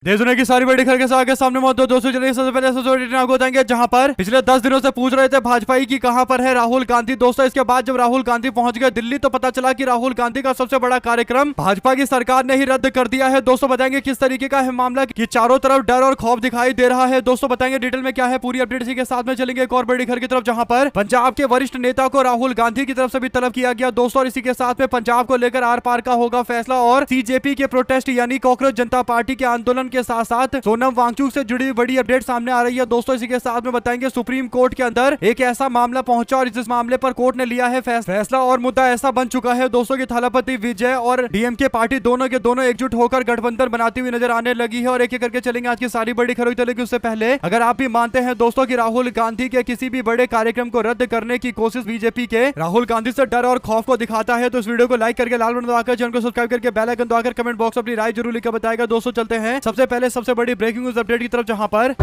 देश दुनिया की सारी बड़ी खबर के साथ सामने मौजूद दोस्तों, चलिए सबसे पहले आपको बताएंगे जहां पर पिछले 10 दिनों से पूछ रहे थे भाजपा की कहां पर है राहुल गांधी। दोस्तों इसके बाद जब राहुल गांधी पहुंच गए दिल्ली तो पता चला कि राहुल गांधी का सबसे बड़ा कार्यक्रम भाजपा की सरकार ने ही रद्द कर दिया है। दोस्तों बताएंगे किस तरीके का है मामला कि चारों तरफ डर और खौफ दिखाई दे रहा है। दोस्तों बताएंगे डिटेल में क्या है पूरी अपडेट, इसी के साथ में चलेंगे एक और बड़ी खबर की तरफ जहां पर पंजाब के वरिष्ठ नेता को राहुल गांधी की तरफ से भी तलब किया गया। दोस्तों और इसी के साथ में पंजाब को लेकर आर पार का होगा फैसला और सीजेपी के प्रोटेस्ट यानी कॉकरोच जनता पार्टी के आंदोलन के साथ साथ सोनम वांगचुक से जुड़ी बड़ी अपडेट सामने आ रही है। दोस्तों इसी के साथ में बताएंगे सुप्रीम कोर्ट के अंदर एक ऐसा मामला पहुंचा और इस मामले पर कोर्ट ने लिया है फैसला और मुद्दा ऐसा बन चुका है दोस्तों की थलापति विजय और डीएमके पार्टी दोनों के दोनों एकजुट होकर गठबंधन बनाती हुई नजर आने लगी है और एक एक करके चलेंगे आज की सारी बड़ी खबरें। चलेगी उससे पहले अगर आप भी मानते हैं दोस्तों की राहुल गांधी के किसी भी बड़े कार्यक्रम को रद्द करने की कोशिश बीजेपी के राहुल गांधी से डर और खौफ को दिखाता है तो इस वीडियो को लाइक करके लाल बटन दबाकर चैनल को सब्सक्राइब करके बेल आइकन दबाकर कमेंट बॉक्स अपनी राय जरूर लिखकर बताएगा। दोस्तों चलते हैं सबसे पहले सबसे बड़ी ब्रेकिंग न्यूज अपडेट की तरफ जहां पर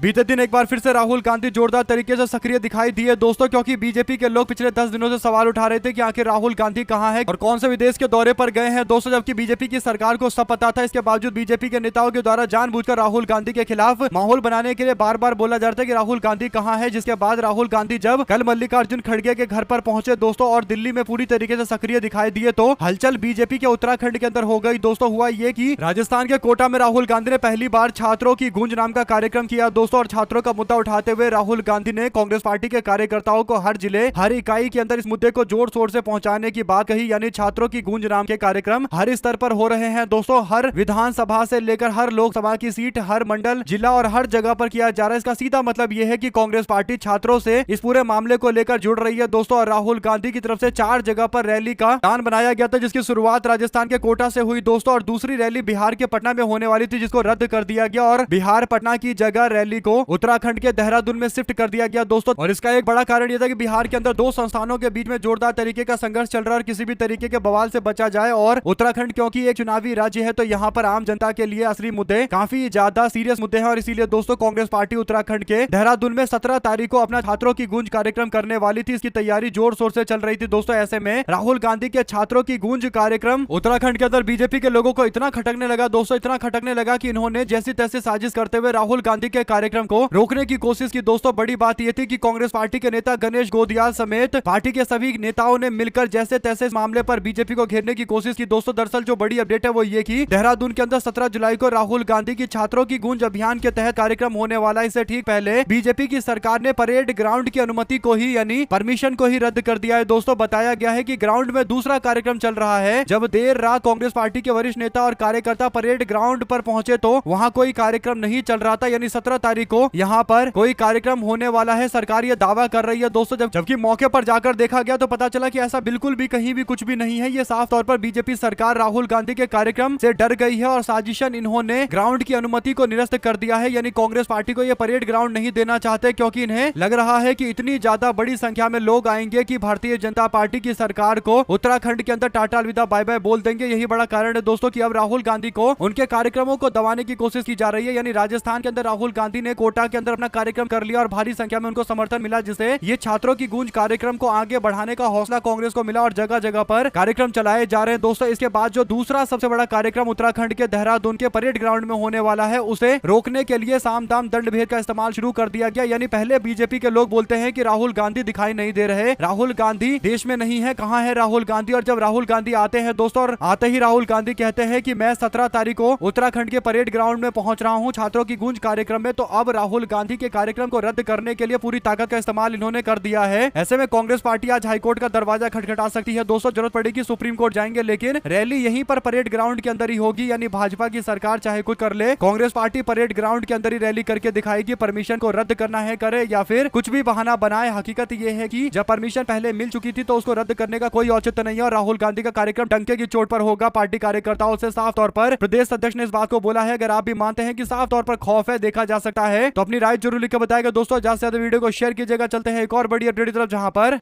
बीते दिन एक बार फिर से राहुल गांधी जोरदार तरीके से सक्रिय दिखाई दिए दोस्तों, क्योंकि बीजेपी के लोग पिछले 10 दिनों से सवाल उठा रहे थे कि आखिर राहुल गांधी कहां है और कौन से विदेश के दौरे पर गए हैं। दोस्तों जबकि बीजेपी की सरकार को सब पता था, इसके बावजूद बीजेपी के नेताओं के द्वारा जानबूझकर राहुल गांधी के खिलाफ माहौल बनाने के लिए बार बार बोला जा रहा था कि राहुल गांधी कहां है। जिसके बाद राहुल गांधी जब कल मल्लिकार्जुन खड़गे के घर पर पहुंचे दोस्तों और दिल्ली में पूरी तरीके से सक्रिय दिखाई दिए तो हलचल बीजेपी के उत्तराखंड के अंदर हो गई। दोस्तों हुआ ये कि राजस्थान के कोटा में राहुल गांधी ने पहली बार छात्रों की गूंज नाम का कार्यक्रम किया दोस्तों और छात्रों का मुद्दा उठाते हुए राहुल गांधी ने कांग्रेस पार्टी के कार्यकर्ताओं को हर जिले हर इकाई के अंदर इस मुद्दे को जोर शोर से पहुंचाने की बात कही, यानी छात्रों की गूंज नाम के कार्यक्रम हर स्तर पर हो रहे हैं दोस्तों। हर विधानसभा से लेकर हर लोकसभा की सीट, हर मंडल, जिला और हर जगह पर किया जा रहा है। इसका सीधा मतलब यह है कि कांग्रेस पार्टी छात्रों से इस पूरे मामले को लेकर जुड़ रही है दोस्तों। और राहुल गांधी की तरफ से 4 जगह पर रैली का प्लान बनाया गया था, जिसकी शुरुआत राजस्थान के कोटा से हुई दोस्तों और दूसरी रैली बिहार के पटना में होने वाली थी, जिसको रद्द कर दिया गया और बिहार पटना की जगह रैली को उत्तराखंड के देहरादून में शिफ्ट कर दिया गया दोस्तों। और इसका एक बड़ा कारण यह था कि बिहार के अंदर 2 संस्थानों के बीच में जोरदार तरीके का संघर्ष चल रहा है और किसी भी तरीके के बवाल से बचा जाए। और उत्तराखंड क्योंकि एक चुनावी राज्य है तो यहाँ पर आम जनता के लिए असली मुद्दे काफी ज्यादा सीरियस मुद्दे हैं और इसीलिए दोस्तों कांग्रेस पार्टी उत्तराखंड के देहरादून में 17 तारीख को अपना छात्रों की गूंज कार्यक्रम करने वाली थी। इसकी तैयारी जोर शोर से चल रही थी दोस्तों। ऐसे में राहुल गांधी के छात्रों की गूंज कार्यक्रम उत्तराखंड के अंदर बीजेपी के लोगों को इतना खटकने लगा दोस्तों, इतना खटकने लगा कि इन्होंने जैसी तैसी साजिश करते हुए राहुल गांधी के कार्यक्रम को रोकने की कोशिश की दोस्तों। बड़ी बात यह थी कि कांग्रेस पार्टी के नेता गणेश गोदियाल समेत पार्टी के सभी नेताओं ने मिलकर जैसे तैसे इस मामले पर बीजेपी को घेरने की कोशिश की दोस्तों। दरअसल जो बड़ी अपडेट है वो ये कि देहरादून के अंदर 17 जुलाई को राहुल गांधी की छात्रों की गूंज अभियान के तहत कार्यक्रम होने वाला है। इससे ठीक पहले बीजेपी की सरकार ने परेड ग्राउंड की अनुमति को ही यानी परमिशन को ही रद्द कर दिया है दोस्तों। बताया गया है कि ग्राउंड में दूसरा कार्यक्रम चल रहा है। जब देर रात कांग्रेस पार्टी के वरिष्ठ नेता और कार्यकर्ता परेड ग्राउंड पर पहुंचे तो वहां कोई कार्यक्रम नहीं चल रहा था, यानी 17 तारीख को यहां पर कोई कार्यक्रम होने वाला है, सरकार ये दावा कर रही है दोस्तों। जबकि मौके पर जाकर देखा गया तो पता चला कि ऐसा बिल्कुल भी कहीं भी कुछ भी नहीं है। ये साफ तौर पर बीजेपी सरकार राहुल गांधी के कार्यक्रम से डर गई है और साजिशन इन्होंने ग्राउंड की अनुमति को निरस्त कर दिया है, यानी कांग्रेस पार्टी को ये परेड ग्राउंड नहीं देना चाहते क्योंकि इन्हें लग रहा है कि इतनी ज्यादा बड़ी संख्या में लोग आएंगे कि भारतीय जनता पार्टी की सरकार को उत्तराखंड के अंदर टाटा अलविदा बाय बाय बोल देंगे। यही बड़ा कारण है दोस्तों कि अब राहुल गांधी को उनके कार्यक्रमों को दबाने की कोशिश की जा रही है। यानी राजस्थान के अंदर राहुल गांधी ने कोटा के अंदर अपना कार्यक्रम कर लिया और भारी संख्या में उनको समर्थन मिला, जिससे ये छात्रों की गूंज कार्यक्रम को आगे बढ़ाने का हौसला कांग्रेस को मिला और जगह जगह पर कार्यक्रम चलाए जा रहे हैं दोस्तों। इसके बाद जो दूसरा सबसे बड़ा कार्यक्रम उत्तराखंड के देहरादून के परेड ग्राउंड में होने वाला है, उसे रोकने के लिए साम दाम दंड भेद का इस्तेमाल शुरू कर दिया गया। यानी पहले बीजेपी के लोग बोलते हैं कि राहुल गांधी दिखाई नहीं दे रहे, राहुल गांधी देश में नहीं है, कहां है राहुल गांधी। और जब राहुल गांधी आते हैं दोस्तों और आते ही राहुल गांधी कहते हैं कि मैं 17 तारीख को उत्तराखंड के परेड ग्राउंड में पहुंच रहा हूं छात्रों की गूंज कार्यक्रम में, तो अब राहुल गांधी के कार्यक्रम को रद्द करने के लिए पूरी ताकत का इस्तेमाल इन्होंने कर दिया है। ऐसे में कांग्रेस पार्टी आज हाईकोर्ट का दरवाजा खटखटा सकती है दोस्तों। जरूरत पड़ेगी सुप्रीम कोर्ट जाएंगे, लेकिन रैली यहीं पर परेड ग्राउंड के अंदर ही होगी। यानी भाजपा की सरकार चाहे कुछ कर ले, कांग्रेस पार्टी परेड ग्राउंड के अंदर ही रैली करके दिखाएगी। परमिशन को रद्द करना है करे या फिर कुछ भी बहाना बनाए। हकीकत यह है कि जब परमिशन पहले मिल चुकी थी तो उसको रद्द करने का कोई औचित्य नहीं है और राहुल गांधी का कार्यक्रम डंके की चोट पर होगा। पार्टी कार्यकर्ताओं से साफ तौर पर प्रदेश अध्यक्ष ने इस बात को बोला है। अगर आप भी मानते हैं कि साफ तौर पर खौफ है, देखा जा सकता है, तो अपनी राय जरूर लिखकर बताएगा दोस्तों। ज्यादा से ज्यादा वीडियो को शेयर कीजिएगा। चलते हैं एक और बड़ी अपडेट की तरफ जहां पर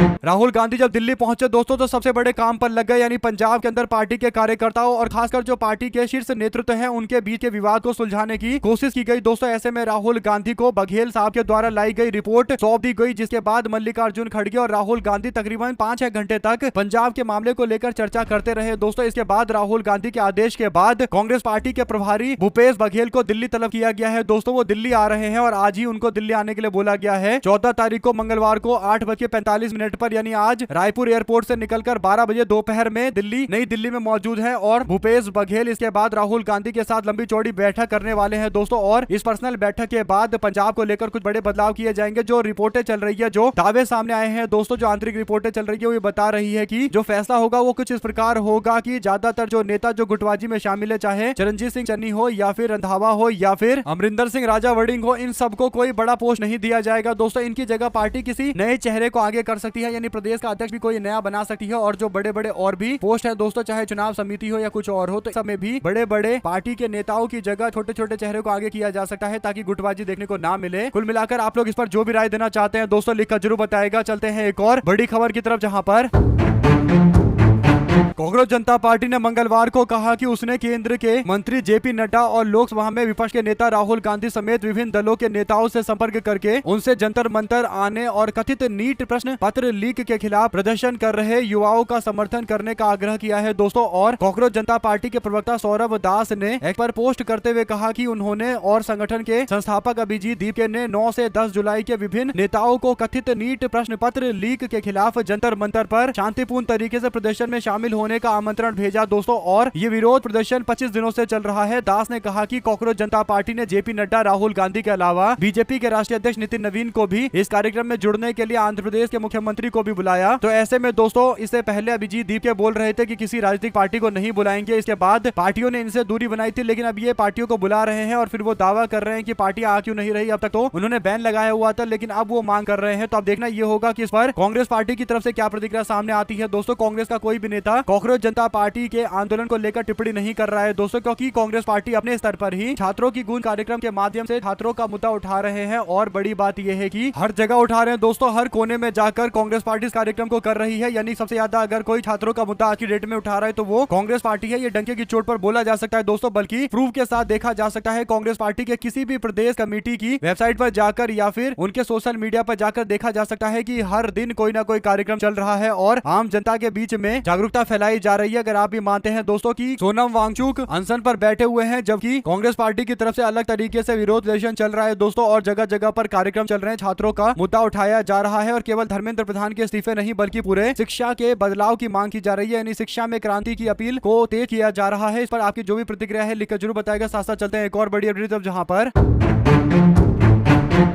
राहुल गांधी जब दिल्ली पहुंचे दोस्तों तो सबसे बड़े काम पर लग गए, यानी पंजाब के अंदर पार्टी के कार्यकर्ताओं और खासकर जो पार्टी के शीर्ष नेतृत्व है उनके बीच के विवाद को सुलझाने की कोशिश की गई दोस्तों। ऐसे में राहुल गांधी को बघेल साहब के द्वारा लाई गई रिपोर्ट सौंप दी गई, जिसके बाद मल्लिकार्जुन खड़गे और राहुल गांधी तकरीबन 5-6 घंटे तक पंजाब के मामले को लेकर चर्चा करते रहे दोस्तों। इसके बाद राहुल गांधी के आदेश के बाद कांग्रेस पार्टी के प्रभारी भूपेश बघेल को दिल्ली तलब किया गया है दोस्तों। वो दिल्ली आ रहे हैं और आज ही उनको दिल्ली आने के लिए बोला गया है। 14 तारीख को मंगलवार को 8:45 पर यानी आज रायपुर एयरपोर्ट से निकलकर 12 बजे दोपहर में नई दिल्ली में मौजूद है और भूपेश बघेल इसके बाद राहुल गांधी के साथ लंबी चौड़ी बैठक करने वाले हैं दोस्तों। और इस पर्सनल बैठक के बाद पंजाब को लेकर कुछ बड़े बदलाव किए जाएंगे। जो रिपोर्टें चल रही है, जो दावे सामने आए हैं दोस्तों, जो आंतरिक रिपोर्टें चल रही है वो ये बता रही है कि जो फैसला होगा वो कुछ इस प्रकार होगा कि ज्यादातर जो नेता जो गुटबाजी में शामिल है, चाहे चरणजीत सिंह चन्नी हो या फिर रंधावा हो या फिर अमरिंदर सिंह राजा वड़िंग हो, इन सबको कोई बड़ा पोस्ट नहीं दिया जाएगा दोस्तों। इनकी जगह पार्टी किसी नए चेहरे को आगे कर सकती है, यानी प्रदेश का अध्यक्ष भी कोई नया बना सकती है। और जो बड़े बड़े और भी पोस्ट है दोस्तों, चाहे चुनाव समिति हो या कुछ और हो, तो सब में भी बड़े बड़े पार्टी के नेताओं की जगह छोटे छोटे चेहरे को आगे किया जा सकता है ताकि गुटबाजी देखने को ना मिले। कुल मिलाकर आप लोग इस पर जो भी राय देना चाहते हैं दोस्तों लिखकर जरूर बताएगा। चलते हैं एक और बड़ी खबर की तरफ, जहां पर कांग्रेस जनता पार्टी ने मंगलवार को कहा कि उसने केंद्र के मंत्री जेपी नड्डा और लोकसभा में विपक्ष के नेता राहुल गांधी समेत विभिन्न दलों के नेताओं से संपर्क करके उनसे जंतर मंतर आने और कथित नीट प्रश्न पत्र लीक के खिलाफ प्रदर्शन कर रहे युवाओं का समर्थन करने का आग्रह किया है दोस्तों। और कांग्रेस जनता पार्टी के प्रवक्ता सौरभ दास ने एक्स पर पोस्ट करते हुए कहा कि उन्होंने और संगठन के संस्थापक अभिजीत दीपके ने 9 से 10 जुलाई के विभिन्न नेताओं को कथित नीट प्रश्न पत्र लीक के खिलाफ जंतर मंतर पर शांतिपूर्ण तरीके से प्रदर्शन में शामिल होने का आमंत्रण भेजा दोस्तों। और ये विरोध प्रदर्शन 25 दिनों से चल रहा है। दास ने कहा कि कांग्रेस जनता पार्टी ने जेपी नड्डा, राहुल गांधी के अलावा बीजेपी के राष्ट्रीय अध्यक्ष नितिन नवीन को भी इस कार्यक्रम में जुड़ने के लिए आंध्र प्रदेश के मुख्यमंत्री को भी बुलाया। तो ऐसे में दोस्तों इससे पहले अभिजीत दीपके बोल रहे थे कि किसी राजनीतिक पार्टी को नहीं बुलाएंगे। इसके बाद पार्टियों ने इनसे दूरी बनाई थी, लेकिन अब ये पार्टियों को बुला रहे हैं और फिर वो दावा कर रहे हैं कि पार्टी आ क्यों नहीं रही। अब तक तो उन्होंने बैन लगाया हुआ था, लेकिन अब वो मांग कर रहे हैं। तो अब देखना ये होगा कि इस पर कांग्रेस पार्टी की तरफ से क्या प्रतिक्रिया सामने आती है दोस्तों। कांग्रेस का कोई भी नेता कांग्रेस जनता पार्टी के आंदोलन को लेकर टिप्पणी नहीं कर रहा है दोस्तों, क्योंकि कांग्रेस पार्टी अपने स्तर पर ही छात्रों की गूंज कार्यक्रम के माध्यम से छात्रों का मुद्दा उठा रहे हैं। और बड़ी बात यह है कि हर जगह उठा रहे हैं दोस्तों, हर कोने में जाकर कांग्रेस पार्टी इस कार्यक्रम को कर रही है। यानी सबसे ज्यादा अगर कोई छात्रों का मुद्दा आज की डेट में उठा रहा है तो वो कांग्रेस पार्टी है। ये डंके की चोट पर बोला जा सकता है दोस्तों, बल्कि प्रूफ के साथ देखा जा सकता है। कांग्रेस पार्टी के किसी भी प्रदेश कमेटी की वेबसाइट पर जाकर या फिर उनके सोशल मीडिया पर जाकर देखा जा सकता है कि हर दिन कोई ना कोई कार्यक्रम चल रहा है और आम जनता के बीच में जागरूकता फैलाई जा रही है। अगर आप भी मानते हैं दोस्तों कि सोनम वांगचुक अनशन पर बैठे हुए हैं, जबकि कांग्रेस पार्टी की तरफ से अलग तरीके से विरोध प्रदर्शन चल रहा है दोस्तों और जगह जगह पर कार्यक्रम चल रहे हैं, छात्रों का मुद्दा उठाया जा रहा है। और केवल धर्मेंद्र प्रधान के इस्तीफे नहीं बल्कि पूरे शिक्षा के बदलाव की मांग की जा रही है, यानी शिक्षा में क्रांति की अपील को तेज किया जा रहा है। इस पर आपकी जो भी प्रतिक्रिया है लिखकर जरूर बताएगा। साथ साथ चलते हैं एक और बड़ी अपडेट, जहां पर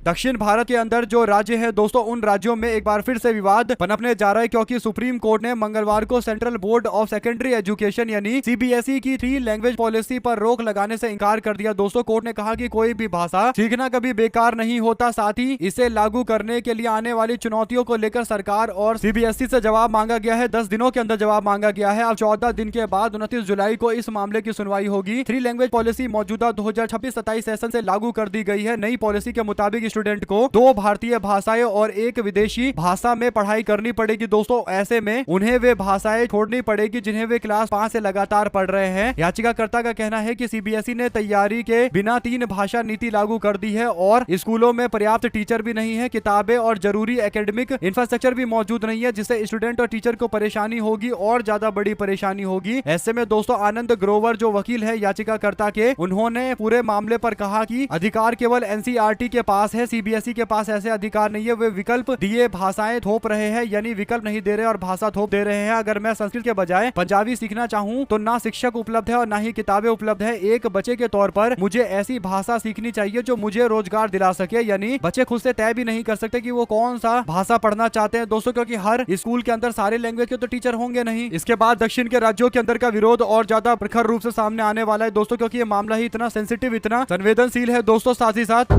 दक्षिण भारत के अंदर जो राज्य है दोस्तों, उन राज्यों में एक बार फिर से विवाद पनपने जा रहा है, क्योंकि सुप्रीम कोर्ट ने मंगलवार को central board of secondary education यानी सीबीएसई की 3 लैंग्वेज पॉलिसी पर रोक लगाने से इंकार कर दिया दोस्तों। कोर्ट ने कहा कि कोई भी भाषा सीखना कभी बेकार नहीं होता, साथ ही इसे लागू करने के लिए आने वाली चुनौतियों को लेकर सरकार और सीबीएसई से जवाब मांगा गया है। 10 दिनों के अंदर जवाब मांगा गया है। अब 14 दिन के बाद 29 जुलाई को इस मामले की सुनवाई होगी। 3 लैंग्वेज पॉलिसी मौजूदा 2026-27 सेशन से लागू कर दी गई है। नई पॉलिसी के मुताबिक स्टूडेंट को 2 भारतीय भाषाएं और 1 विदेशी भाषा में पढ़ाई करनी पड़ेगी दोस्तों। ऐसे में उन्हें वे भाषाएं छोड़नी पड़ेगी जिन्हें वे क्लास 5 से लगातार पढ़ रहे हैं। याचिकाकर्ता का कहना है कि सीबीएसई ने तैयारी के बिना 3 भाषा नीति लागू कर दी है और स्कूलों में पर्याप्त टीचर भी नहीं है, किताबें और जरूरी एकेडमिक इंफ्रास्ट्रक्चर भी मौजूद नहीं है, जिससे स्टूडेंट और टीचर को परेशानी होगी और ज्यादा बड़ी परेशानी होगी। ऐसे में दोस्तों आनंद ग्रोवर जो वकील है याचिकाकर्ता के, उन्होंने पूरे मामले पर कहा कि अधिकार केवल एनसीईआरटी के पास है, सीबीएसई के पास ऐसे अधिकार नहीं है। वे विकल्प दिए भाषाएं थोप रहे हैं, यानी विकल्प नहीं दे रहे और भाषा थोप दे रहे हैं। अगर मैं संस्कृत के बजाय पंजाबी सीखना चाहूं तो ना शिक्षक उपलब्ध है और ना ही किताबें उपलब्ध है। एक बच्चे के तौर पर मुझे ऐसी भाषा सीखनी चाहिए जो मुझे रोजगार दिला सके। यानी बच्चे खुद से तय भी नहीं कर सकते कि वो कौन सा भाषा पढ़ना चाहते हैं दोस्तों, क्योंकि हर स्कूल के अंदर सारे लैंग्वेज के तो टीचर होंगे नहीं। इसके बाद दक्षिण के राज्यों के अंदर का विरोध और ज्यादा प्रखर रूप से सामने आने वाला है दोस्तों, क्योंकि ये मामला ही इतना सेंसिटिव, इतना संवेदनशील है दोस्तों। साथ ही साथ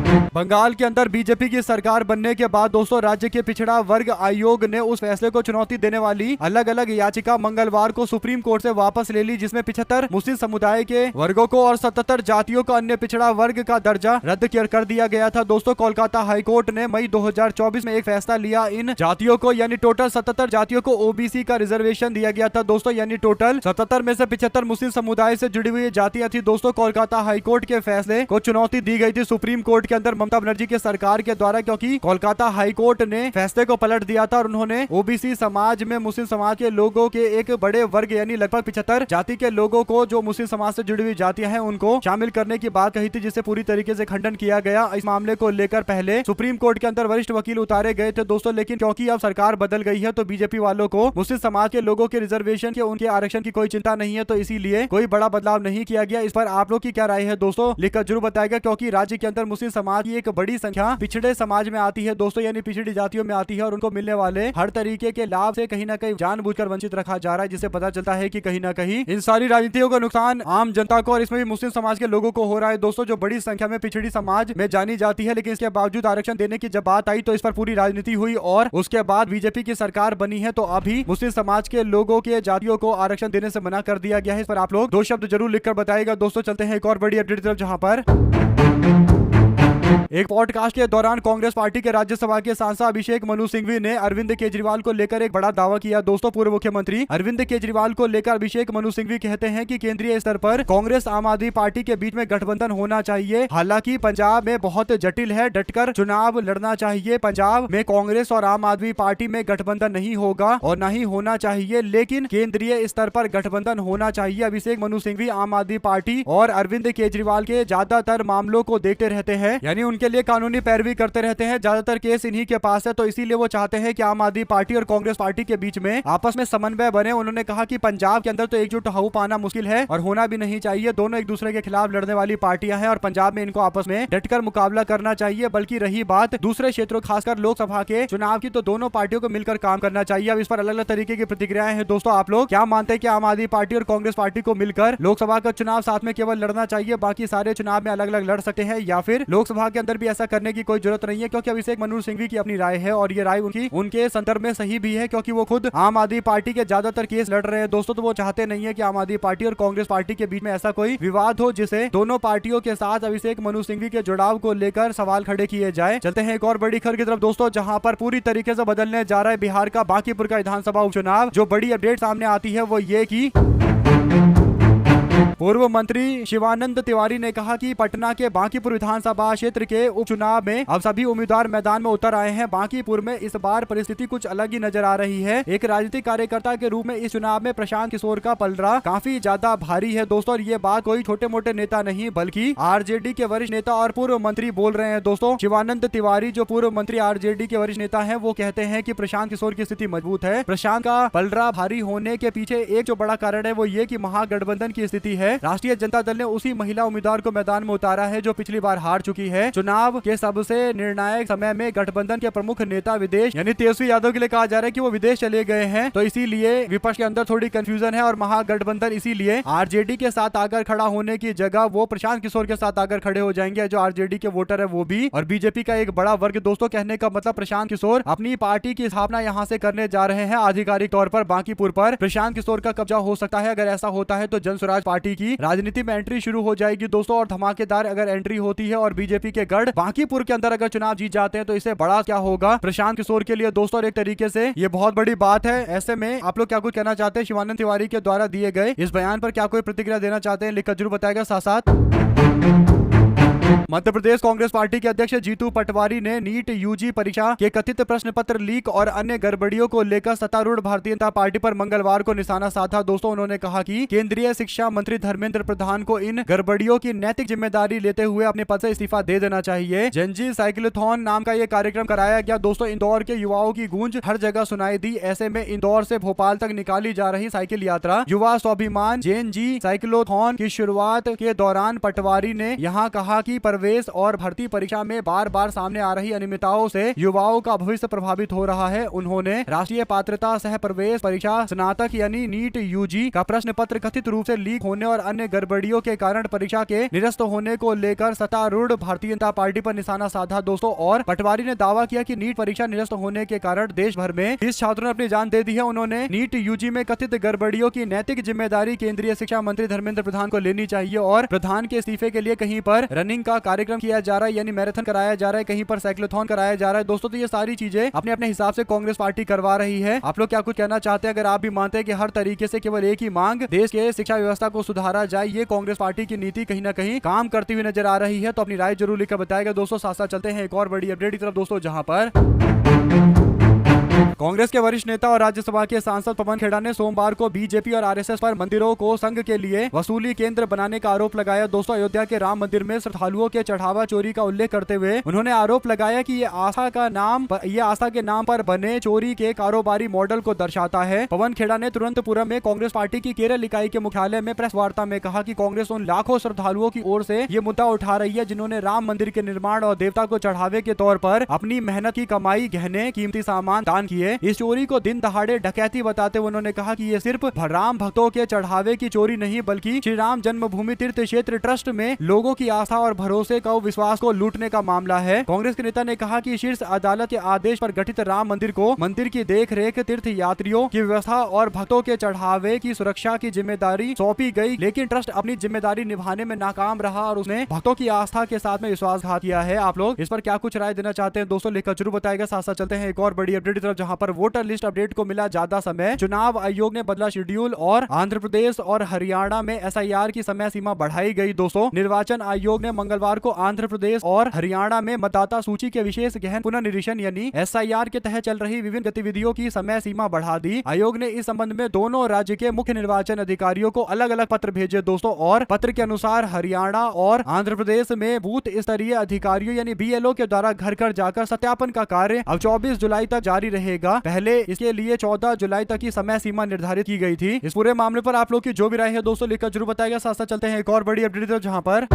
बंगाल के अंदर बीजेपी की सरकार बनने के बाद दोस्तों राज्य के पिछड़ा वर्ग आयोग ने उस फैसले को चुनौती देने वाली अलग अलग याचिका मंगलवार को सुप्रीम कोर्ट से वापस ले ली, जिसमें 75 मुस्लिम समुदाय के वर्गों को और 77 जातियों को अन्य पिछड़ा वर्ग का दर्जा रद्द कर दिया गया था। दोस्तों कोलकाता हाईकोर्ट ने मई 2024 में एक फैसला लिया। इन जातियों को यानी टोटल 77 जातियों को ओबीसी का रिजर्वेशन दिया गया था दोस्तों, यानी टोटल 77 में से 75 मुस्लिम समुदाय से जुड़ी हुई जातियां थी। दोस्तों कोलकाता हाईकोर्ट के फैसले को चुनौती दी गई थी सुप्रीम कोर्ट के अंदर ममता बनर्जी के सरकार के द्वारा, क्योंकि कोलकाता हाईकोर्ट ने फैसले को पलट दिया था और उन्होंने ओबीसी समाज में मुस्लिम समाज के लोगों के एक बड़े वर्ग यानी लगभग 75 जाति के लोगों को जो मुस्लिम समाज से जुड़ी हुई जातियां हैं उनको शामिल करने की बात कही थी, जिसे पूरी तरीके से खंडन किया गया। इस मामले को लेकर पहले सुप्रीम कोर्ट के अंदर वरिष्ठ वकील उतारे गए थे दोस्तों, लेकिन क्योंकि अब सरकार बदल गई है तो बीजेपी वालों को मुस्लिम समाज के लोगों के रिजर्वेशन के उनके आरक्षण की कोई चिंता नहीं है, तो इसीलिए कोई बड़ा बदलाव नहीं किया गया। इस पर आप लोग की क्या राय है दोस्तों, लिखकर जरूर बताएगा, क्योंकि राज्य के अंदर मुस्लिम समाज की एक बड़ी संख्या पिछड़े समाज में आती है दोस्तों, यानी पिछड़ी जातियों में आती है और उनको मिलने वाले हर तरीके के लाभ से कहीं ना कहीं जानबूझकर वंचित रखा जा रहा है, जिससे पता चलता है कि कहीं ना कहीं इन सारी राजनीतियों का नुकसान आम जनता को और इसमें भी मुस्लिम समाज के लोगों को हो रहा है दोस्तों, जो बड़ी संख्या में पिछड़ी समाज में जानी जाती है। लेकिन इसके बावजूद आरक्षण देने की जब बात आई तो इस पर पूरी राजनीति हुई और उसके बाद बीजेपी की सरकार बनी है, तो अभी मुस्लिम समाज के लोगों के जातियों को आरक्षण देने से मना कर दिया गया है। इस पर आप लोग 2 शब्द जरूर लिखकर बताइएगा दोस्तों। चलते हैं एक और बड़ी अपडेट तरफ, जहां पर एक पॉडकास्ट के दौरान कांग्रेस पार्टी के राज्यसभा के सांसद अभिषेक मनु सिंघवी ने अरविंद केजरीवाल को लेकर एक बड़ा दावा किया दोस्तों। पूर्व मुख्यमंत्री अरविंद केजरीवाल को लेकर अभिषेक मनु सिंघवी कहते हैं कि केंद्रीय स्तर पर कांग्रेस आम आदमी पार्टी के बीच में गठबंधन होना चाहिए। हालांकि पंजाब में बहुत जटिल है, डटकर चुनाव लड़ना चाहिए। पंजाब में कांग्रेस और आम आदमी पार्टी में गठबंधन नहीं होगा और न ही होना चाहिए, लेकिन केंद्रीय स्तर पर गठबंधन होना चाहिए। अभिषेक मनु सिंघवी आम आदमी पार्टी और अरविंद केजरीवाल के ज्यादातर मामलों को देखते रहते हैं, यानी उनके लिए कानूनी पैरवी करते रहते हैं। ज्यादातर केस इन्हीं के पास है, तो इसीलिए वो चाहते हैं कि आम आदमी पार्टी और कांग्रेस पार्टी के बीच में आपस में समन्वय बने। उन्होंने कहा कि पंजाब के अंदर तो एकजुट हो पाना मुश्किल है और होना भी नहीं चाहिए। दोनों एक दूसरे के खिलाफ लड़ने वाली पार्टियां हैं और पंजाब में इनको आपस में डटकर मुकाबला करना चाहिए। बल्कि रही बात दूसरे क्षेत्रों खासकर लोकसभा के चुनाव की, तो दोनों पार्टियों को मिलकर काम करना चाहिए। अब इस पर अलग अलग तरीके की प्रतिक्रियाएं हैं दोस्तों। आप लोग क्या मानते हैं कि आम आदमी पार्टी और कांग्रेस पार्टी को मिलकर लोकसभा का चुनाव साथ में केवल लड़ना चाहिए, बाकी सारे चुनाव में अलग अलग लड़ सकते हैं, या फिर लोकसभा के अंदर भी ऐसा करने की कोई जरूरत नहीं है? क्योंकि अभिषेक मनु सिंघवी की अपनी राय है और ये राय उनके संदर्भ में सही भी है, क्योंकि वो खुद आम आदमी पार्टी के ज्यादातर केस लड़ रहे हैं दोस्तों। तो वो चाहते नहीं है कि आम आदमी पार्टी और कांग्रेस पार्टी के बीच में ऐसा कोई विवाद हो जिसे दोनों पार्टियों के साथ अभिषेक मनु सिंघवी के जुड़ाव को लेकर सवाल खड़े किए जाए। चलते हैं एक और बड़ी खबर की तरफ दोस्तों, जहां पर पूरी तरीके से बदलने जा रहा है बिहार का बांकीपुर का विधानसभा उपचुनाव। जो बड़ी अपडेट सामने आती है वो ये कि पूर्व मंत्री शिवानंद तिवारी ने कहा कि पटना के बांकीपुर विधानसभा क्षेत्र के उपचुनाव में अब सभी उम्मीदवार मैदान में उतर आए हैं। बांकीपुर में इस बार परिस्थिति कुछ अलग ही नजर आ रही है। एक राजनीतिक कार्यकर्ता के रूप में इस चुनाव में प्रशांत किशोर का पलड़ा काफी ज्यादा भारी है दोस्तों, और ये बात कोई छोटे मोटे नेता नहीं बल्कि आरजेडी के वरिष्ठ नेता और पूर्व मंत्री बोल रहे हैं दोस्तों। शिवानंद तिवारी जो पूर्व मंत्री आरजेडी के वरिष्ठ नेता है, वो कहते हैं कि प्रशांत किशोर की स्थिति मजबूत है। प्रशांत का पलड़ा भारी होने के पीछे एक जो बड़ा कारण है वो ये कि महागठबंधन की स्थिति है। राष्ट्रीय जनता दल ने उसी महिला उम्मीदवार को मैदान में उतारा है जो पिछली बार हार चुकी है। चुनाव के सबसे निर्णायक समय में गठबंधन के प्रमुख नेता विदेश यानी तेजस्वी यादव के लिए कहा जा रहा है कि वो विदेश चले गए हैं, तो इसीलिए विपक्ष के अंदर थोड़ी कंफ्यूजन है और महागठबंधन इसीलिए आरजेडी के साथ आकर खड़ा होने की जगह वो प्रशांत किशोर के साथ आकर खड़े हो जाएंगे। जो आरजेडी के वोटर है वो भी और बीजेपी का एक बड़ा वर्ग दोस्तों, कहने का मतलब प्रशांत किशोर अपनी पार्टी की स्थापना यहाँ से करने जा रहे हैं आधिकारिक तौर पर। बांकीपुर पर प्रशांत किशोर का कब्जा हो सकता है। अगर ऐसा होता है तो जन स्वराज पार्टी की राजनीति में एंट्री शुरू हो जाएगी दोस्तों, और धमाकेदार अगर एंट्री होती है और बीजेपी के गढ़ बांकीपुर के अंदर अगर चुनाव जीत जाते हैं तो इससे बड़ा क्या होगा प्रशांत किशोर के लिए दोस्तों, और एक तरीके से ये बहुत बड़ी बात है। ऐसे में आप लोग क्या कुछ कहना चाहते हैं शिवानंद तिवारी के द्वारा दिए गए इस बयान पर, क्या कोई प्रतिक्रिया देना चाहते हैं? लिखकर जरूर बताएगा। साथ साथ मध्य प्रदेश कांग्रेस पार्टी के अध्यक्ष जीतू पटवारी ने नीट यूजी परीक्षा के कथित प्रश्न पत्र लीक और अन्य गड़बड़ियों को लेकर सत्तारूढ़ भारतीय जनता पार्टी पर मंगलवार को निशाना साधा दोस्तों। उन्होंने कहा कि केंद्रीय शिक्षा मंत्री धर्मेंद्र प्रधान को इन गड़बड़ियों की नैतिक जिम्मेदारी लेते हुए अपने पद से इस्तीफा दे देना चाहिए। जनजी साइकिलोथॉन नाम का ये कार्यक्रम कराया गया दोस्तों। इंदौर के युवाओं की गूंज हर जगह सुनाई दी। ऐसे में इंदौर से भोपाल तक निकाली जा रही साइकिल यात्रा युवा स्वाभिमान जेन जी साइकिलोथॉन की शुरुआत के दौरान पटवारी ने यहाँ कहा कि बीजेपी प्रवेश और भर्ती परीक्षा में बार बार सामने आ रही अनियमितताओं से युवाओं का भविष्य प्रभावित हो रहा है। उन्होंने राष्ट्रीय पात्रता सह प्रवेश परीक्षा स्नातक यानी नीट यूजी का प्रश्न पत्र कथित रूप से लीक होने और अन्य गड़बड़ियों के कारण परीक्षा के निरस्त होने को लेकर सत्तारूढ़ भारतीय जनता पार्टी पर निशाना साधा दोस्तों। और पटवारी ने दावा किया कि नीट परीक्षा निरस्त होने के कारण देश भर में 30 छात्रों ने अपनी जान दे दी है। उन्होंने नीट यूजी में कथित गड़बड़ियों की नैतिक जिम्मेदारी केंद्रीय शिक्षा मंत्री धर्मेंद्र प्रधान को लेनी चाहिए और प्रधान के इस्तीफे के लिए कहीं पर रनिंग का कार्यक्रम किया जा रहा है यानी मैराथन कराया जा रहा है, कहीं पर साइक्लोथॉन कराया जा रहा है दोस्तों। तो ये सारी चीजें अपने अपने हिसाब से कांग्रेस पार्टी करवा रही है। आप लोग क्या कुछ कहना चाहते हैं? अगर आप भी मानते हैं कि हर तरीके से केवल एक ही मांग देश के शिक्षा व्यवस्था को सुधारा जाए, ये कांग्रेस पार्टी की नीति कहीं ना कहीं काम करती हुई नजर आ रही है, तो अपनी राय जरूर लिखकर बताएगा दोस्तों। साथ साथ चलते हैं एक और बड़ी अपडेट की तरफ दोस्तों, जहां पर कांग्रेस के वरिष्ठ नेता और राज्यसभा के सांसद पवन खेड़ा ने सोमवार को बीजेपी और आरएसएस पर मंदिरों को संघ के लिए वसूली केंद्र बनाने का आरोप लगाया दोस्तों। अयोध्या के राम मंदिर में श्रद्धालुओं के चढ़ावा चोरी का उल्लेख करते हुए उन्होंने आरोप लगाया कि ये आस्था के नाम पर बने चोरी के कारोबारी मॉडल को दर्शाता है। पवन खेड़ा ने तिरुवनंतपुरम में कांग्रेस पार्टी की केरल इकाई के मुख्यालय में प्रेस वार्ता में कहा कि कांग्रेस उन लाखों श्रद्धालुओं की ओर से ये मुद्दा उठा रही है जिन्होंने राम मंदिर के निर्माण और देवता को चढ़ावे के तौर पर अपनी मेहनत की कमाई, गहने, कीमती सामान दान किए। इस चोरी को दिन दहाड़े डकैती बताते हुए उन्होंने कहा कि ये सिर्फ राम भक्तों के चढ़ावे की चोरी नहीं बल्कि श्री राम जन्मभूमि तीर्थ क्षेत्र ट्रस्ट में लोगों की आस्था और भरोसे का विश्वास को लूटने का मामला है। कांग्रेस के नेता ने कहा कि शीर्ष अदालत के आदेश पर गठित राम मंदिर को मंदिर की देखरेख, तीर्थ यात्रियों की व्यवस्था और भक्तों के चढ़ावे की सुरक्षा की जिम्मेदारी सौंपी गई, लेकिन ट्रस्ट अपनी जिम्मेदारी निभाने में नाकाम रहा और उसने भक्तों की आस्था के साथ में विश्वासघात किया है। आप लोग इस पर क्या कुछ राय देना चाहते हैं दोस्तों? लिखकर जरूर बताएगा। साथ साथ चलते हैं एक और बड़ी अपडेट की तरफ, जहां पर वोटर लिस्ट अपडेट को मिला ज्यादा समय। चुनाव आयोग ने बदला शेड्यूल और आंध्र प्रदेश और हरियाणा में एसआईआर की समय सीमा बढ़ाई गई दोस्तों। निर्वाचन आयोग ने मंगलवार को आंध्र प्रदेश और हरियाणा में मतदाता सूची के विशेष गहन पुनर्निरीक्षण यानी एसआईआर के तहत चल रही विभिन्न गतिविधियों की समय सीमा बढ़ा दी। आयोग ने इस संबंध में दोनों राज्य के मुख्य निर्वाचन अधिकारियों को अलग अलग पत्र भेजे दोस्तों। और पत्र के अनुसार हरियाणा और आंध्र प्रदेश में बूथ स्तरीय अधिकारियों यानी बीएलओ के द्वारा घर घर जाकर सत्यापन का कार्य अब 24 जुलाई तक जारी रहेगा। पहले इसके लिए 14 जुलाई तक की समय सीमा निर्धारित की गई थी। इस पूरे मामले पर आप लोग की जो भी राय है दोस्तों लिखकर जरूर बताएगा। साथ साथ चलते हैं एक और बड़ी अपडेट जहां पर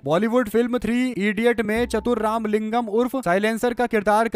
बॉलीवुड फिल्म 3 इडियट में चतुर रामलिंगम उर्फ साइलेंसर का किरदार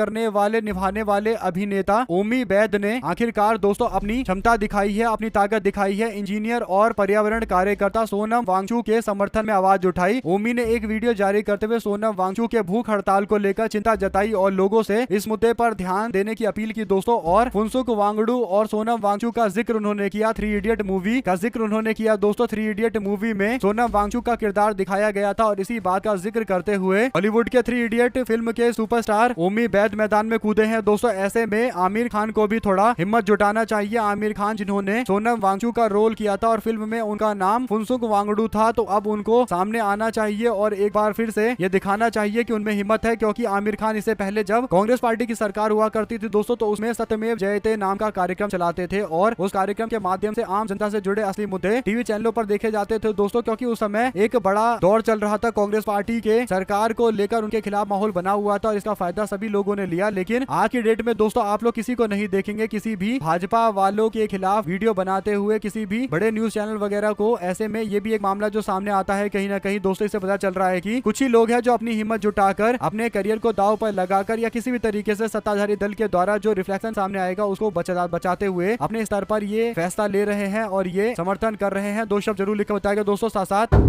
निभाने वाले अभिनेता ओमी बैद ने आखिरकार दोस्तों अपनी क्षमता दिखाई है, अपनी ताकत दिखाई है। इंजीनियर और पर्यावरण कार्यकर्ता सोनम वांगचुक के समर्थन में आवाज उठाई। ओमी ने एक वीडियो जारी करते हुए सोनम वांगचुक के भूख हड़ताल को लेकर चिंता जताई और लोगों से इस मुद्दे पर ध्यान देने की अपील की दोस्तों। और फुनसुक वांगडू और सोनम वांगचुक का जिक्र उन्होंने किया। 3 इडियट मूवी का जिक्र उन्होंने किया दोस्तों। 3 इडियट मूवी में सोनम वांगचुक का किरदार दिखाया गया था और इसी बात का जिक्र करते हुए बॉलीवुड के 3 इडियट फिल्म के सुपरस्टार ओमी बैद मैदान में कूदे हैं दोस्तों। ऐसे में आमिर खान को भी थोड़ा हिम्मत जुटाना चाहिए। आमिर खान जिन्होंने सोनम वांगचुक का रोल किया था और फिल्म में उनका नाम फुनसुक वांगडू था, तो अब उनको सामने आना चाहिए और एक बार फिर से ये दिखाना चाहिए कि उनमें हिम्मत है। क्योंकि आमिर खान इससे पहले जब कांग्रेस पार्टी की सरकार हुआ करती थी दोस्तों, तो उसमें सत्यमेव जयते नाम का कार्यक्रम चलाते थे और उस कार्यक्रम के माध्यम से आम जनता से जुड़े असली मुद्दे टीवी चैनलों पर देखे जाते थे दोस्तों। क्योंकि उस समय एक बड़ा दौर चल रहा था कांग्रेस पार्टी के सरकार को लेकर, उनके खिलाफ माहौल बना हुआ था और इसका फायदा सभी लोगों ने लिया। लेकिन आज की डेट में दोस्तों आप लोग किसी को नहीं देखेंगे किसी भी भाजपा वालों के खिलाफ वीडियो बनाते हुए, किसी भी बड़े न्यूज चैनल वगैरह को। ऐसे में ये भी एक मामला जो सामने आता है कहीं ना कहीं दोस्तों, इससे पता चल रहा है कि कुछ ही लोग हैं जो अपनी हिम्मत जुटाकर अपने करियर को दांव पर लगाकर या किसी भी तरीके से सत्ताधारी दल के द्वारा जो रिफ्लेक्शन सामने आएगा उसको बचाते हुए अपने स्तर पर ये फैसला ले रहे हैं और ये समर्थन कर रहे हैं। 2 शब्द जरूर लिखकर बताएगा दोस्तों। साथ साथ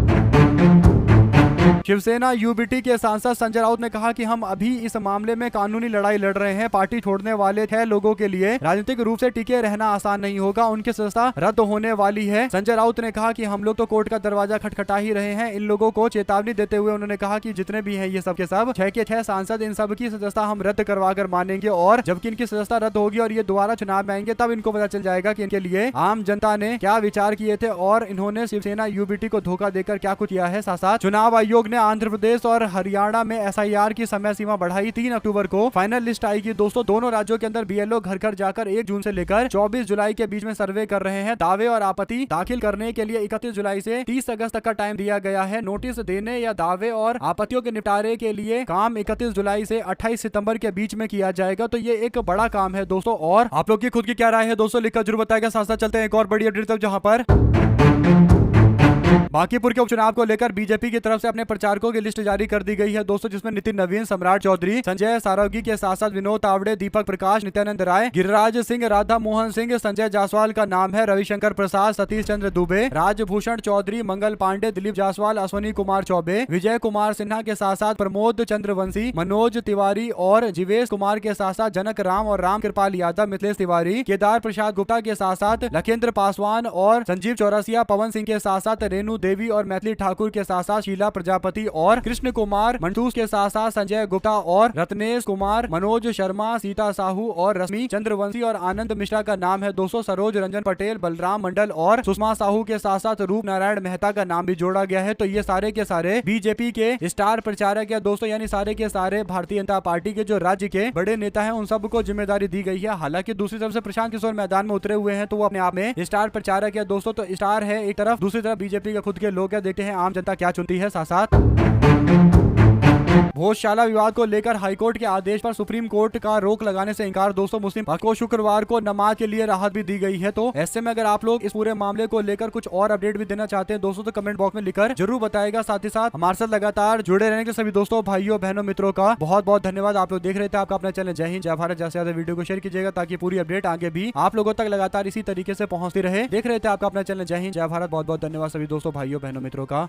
शिवसेना यूबीटी के सांसद संजय राउत ने कहा कि हम अभी इस मामले में कानूनी लड़ाई लड़ रहे हैं। पार्टी छोड़ने वाले 6 लोगों के लिए राजनीतिक रूप से टिके रहना आसान नहीं होगा, उनकी सदस्यता रद्द होने वाली है। संजय राउत ने कहा कि हम लोग तो कोर्ट का दरवाजा खटखटा ही रहे हैं। इन लोगों को चेतावनी देते हुए उन्होंने कहा कि जितने भी हैं ये सब के सब 6 के 6 सांसद, इन सब की सदस्यता हम रद्द करवा कर मानेंगे और जबकि इनकी सदस्यता रद्द होगी और ये दोबारा चुनाव में आएंगे तब इनको पता चल जाएगा कि इनके लिए आम जनता ने क्या विचार किए थे और इन्होंने शिवसेना यूबीटी को धोखा देकर क्या कुछ किया है। साथ साथ चुनाव आयोग ने आंध्र प्रदेश और हरियाणा में एसआईआर की समय सीमा बढ़ाई। 3 अक्टूबर को फाइनल लिस्ट आएगी दोस्तों। दोनों राज्यों के अंदर बीएलओ घर घर जाकर 1 जून से लेकर 24 जुलाई के बीच में सर्वे कर रहे हैं। दावे और आपत्ति दाखिल करने के लिए 31 जुलाई से 30 अगस्त तक का टाइम दिया गया है। नोटिस देने या दावे और आपत्तियों के निपटारे के लिए काम 31 जुलाई से 28 सितंबर के बीच में किया जाएगा। तो ये एक बड़ा काम है दोस्तों। और आप लोग की खुद की क्या राय है दोस्तों लिखकर जरूर बताएगा। साथ साथ चलते हैं एक और बड़ी अपडेट तक, जहां पर बांकीपुर के उपचुनाव को लेकर बीजेपी की तरफ से अपने प्रचारकों की लिस्ट जारी कर दी गई है दोस्तों, जिसमें नितिन नवीन, सम्राट चौधरी, संजय सारोगी के साथ साथ विनोद तावड़े, दीपक प्रकाश, नित्यानंद राय, गिरिराज सिंह, राधा मोहन सिंह, संजय जायसवाल का नाम है, रविशंकर प्रसाद, सतीश चंद्र दुबे, राजभूषण चौधरी, मंगल पांडे, दिलीप जायसवाल, अश्वनी कुमार चौबे, विजय कुमार सिन्हा के साथ साथ प्रमोद चंद्रवंशी, मनोज तिवारी और जीवेश कुमार के साथ साथ जनक राम और राम कृपाल यादव, मिथिलेश तिवारी, केदार प्रसाद गुप्ता के साथ साथ लखेंद्र पासवान और संजीव चौरसिया, पवन सिंह के साथ साथ रेणु देवी और मैथिली ठाकुर के साथ साथ शीला प्रजापति और कृष्ण कुमार मंटूस के साथ साथ संजय गुप्ता और रत्नेश कुमार, मनोज शर्मा, सीता साहू और रश्मि चंद्रवंशी और आनंद मिश्रा का नाम है दोस्तों। सरोज रंजन पटेल, बलराम मंडल और सुषमा साहू के साथ साथ रूप नारायण मेहता का नाम भी जोड़ा गया है। तो ये सारे के सारे बीजेपी के स्टार प्रचारक है दोस्तों, यानी सारे के सारे भारतीय जनता पार्टी के जो राज्य के बड़े नेता हैं उन सबको जिम्मेदारी दी गई है। हालांकि दूसरी तरफ से प्रशांत किशोर मैदान में उतरे हुए हैं तो वो अपने आप में स्टार प्रचारक है दोस्तों। तो स्टार है एक तरफ, दूसरी तरफ बीजेपी के खुद के लोग हैं। देखते हैं आम जनता क्या चुनती है। साथ साथ भोजशाला विवाद को लेकर हाईकोर्ट के आदेश पर सुप्रीम कोर्ट का रोक लगाने से इंकार दोस्तों। मुस्लिम भक्त को शुक्रवार को नमाज के लिए राहत भी दी गई है। तो ऐसे में अगर आप लोग इस पूरे मामले को लेकर कुछ और अपडेट भी देना चाहते हैं दोस्तों तो कमेंट बॉक्स में लिखकर जरूर बताएगा। साथ ही साथ हमारे साथ लगातार जुड़े रहने के सभी दोस्तों, भाइयों, बहनों, मित्रों का बहुत बहुत धन्यवाद। आप लोग देख रहे थे आपका अपना चैनल जय हिंद जय भारत। ज्यादा से ज्यादा वीडियो को शेयर कीजिएगा ताकि पूरी अपडेट आगे भी आप लोगों तक लगातार इसी तरीके से पहुंचती रहे। देख रहे थे आपका अपना चैनल जय हिंद जय भारत। बहुत बहुत धन्यवाद सभी दोस्तों, भाइयों, बहनों, मित्रों का।